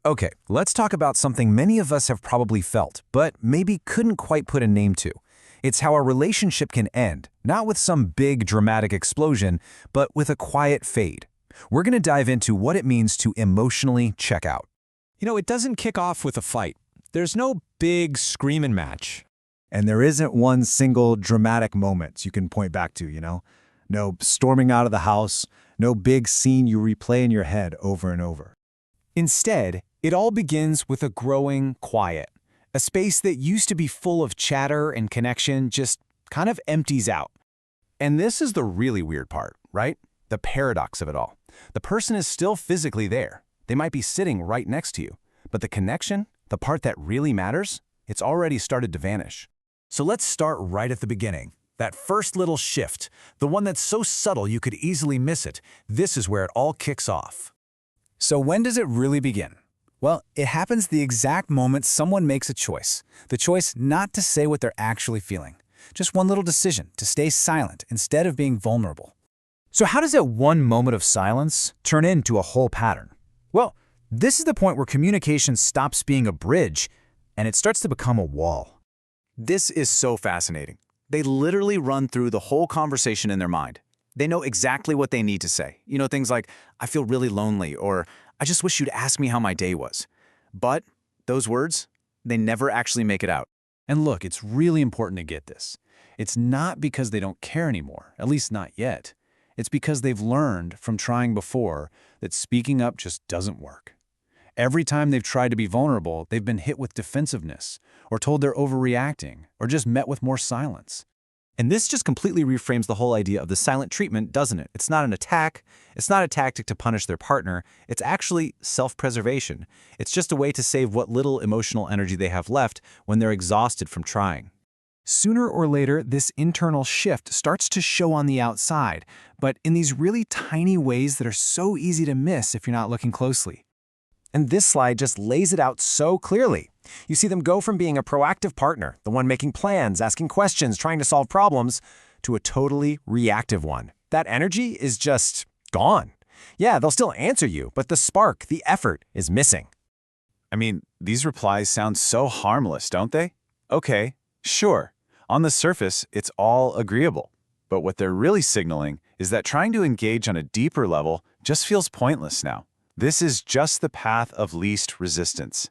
Okay, let's talk about something many of us have probably felt, but maybe couldn't quite put a name to. It's how a relationship can end, not with some big dramatic explosion, but with a quiet fade. We're going to dive into what it means to emotionally check out. It doesn't kick off with a fight. There's no big screaming match. And there isn't one single dramatic moment you can point back to, No storming out of the house, no big scene you replay in your head over and over. Instead, it all begins with a growing quiet. A space that used to be full of chatter and connection just kind of empties out. And this is the really weird part, right? The paradox of it all. The person is still physically there. They might be sitting right next to you. But the connection, the part that really matters, it's already started to vanish. So let's start right at the beginning. That first little shift, the one that's so subtle you could easily miss it. This is where it all kicks off. So when does it really begin? Well, it happens the exact moment someone makes a choice. The choice not to say what they're actually feeling. Just one little decision to stay silent instead of being vulnerable. So how does that one moment of silence turn into a whole pattern? Well, this is the point where communication stops being a bridge and it starts to become a wall. This is so fascinating. They literally run through the whole conversation in their mind. They know exactly what they need to say. Things like, I feel really lonely, or I just wish you'd ask me how my day was. But those words, they never actually make it out. And look, it's really important to get this. It's not because they don't care anymore, at least not yet. It's because they've learned from trying before that speaking up just doesn't work. Every time they've tried to be vulnerable, they've been hit with defensiveness, or told they're overreacting, or just met with more silence. And this just completely reframes the whole idea of the silent treatment, doesn't it? It's not an attack. It's not a tactic to punish their partner. It's actually self-preservation. It's just a way to save what little emotional energy they have left when they're exhausted from trying. Sooner or later, this internal shift starts to show on the outside, but in these really tiny ways that are so easy to miss if you're not looking closely. And this slide just lays it out so clearly. You see them go from being a proactive partner, the one making plans, asking questions, trying to solve problems, to a totally reactive one. That energy is just gone. Yeah, they'll still answer you, but the spark, the effort, is missing. These replies sound so harmless, don't they? Okay, sure. On the surface, it's all agreeable. But what they're really signaling is that trying to engage on a deeper level just feels pointless now. This is just the path of least resistance.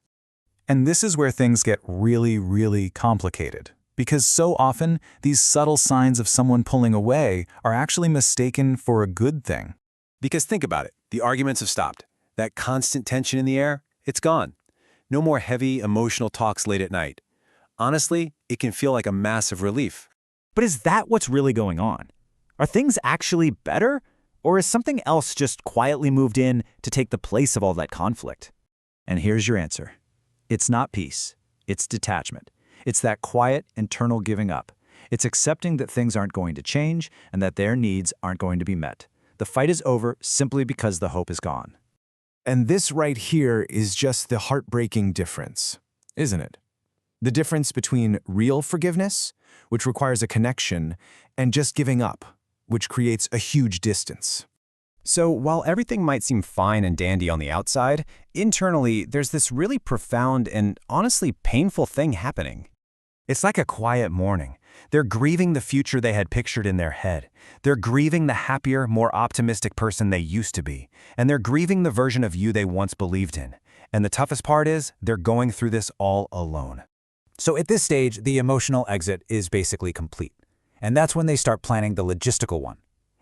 And this is where things get really, really complicated. Because so often, these subtle signs of someone pulling away are actually mistaken for a good thing. Because think about it, the arguments have stopped. That constant tension in the air, it's gone. No more heavy, emotional talks late at night. Honestly, it can feel like a massive relief. But is that what's really going on? Are things actually better? Or is something else just quietly moved in to take the place of all that conflict? And here's your answer. It's not peace. It's detachment. It's that quiet, internal giving up. It's accepting that things aren't going to change and that their needs aren't going to be met. The fight is over simply because the hope is gone. And this right here is just the heartbreaking difference, isn't it? The difference between real forgiveness, which requires a connection, and just giving up, which creates a huge distance. So while everything might seem fine and dandy on the outside, internally there's this really profound and honestly painful thing happening. It's like a quiet mourning. They're grieving the future they had pictured in their head. They're grieving the happier, more optimistic person they used to be. And they're grieving the version of you they once believed in. And the toughest part is, they're going through this all alone. So at this stage, the emotional exit is basically complete. And that's when they start planning the logistical one.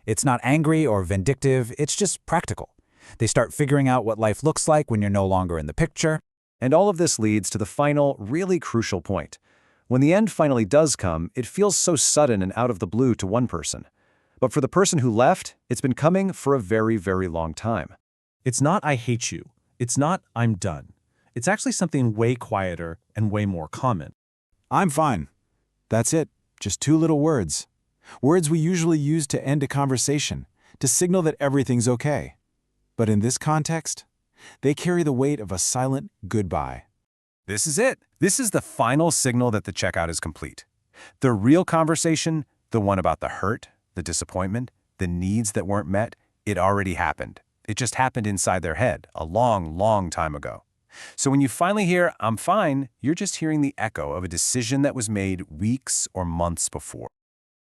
It's not angry or vindictive, it's just practical. They start figuring out what life looks like when you're no longer in the picture. And all of this leads to the final, really crucial point. When the end finally does come, it feels so sudden and out of the blue to one person. But for the person who left, it's been coming for a very, very long time. It's not I hate you. It's not I'm done. It's actually something way quieter and way more common. I'm fine. That's it. Just two little words. Words we usually use to end a conversation, to signal that everything's okay. But in this context, they carry the weight of a silent goodbye. This is it. This is the final signal that the checkout is complete. The real conversation, the one about the hurt, the disappointment, the needs that weren't met, it already happened. It just happened inside their head a long, long time ago. So when you finally hear, "I'm fine," you're just hearing the echo of a decision that was made weeks or months before.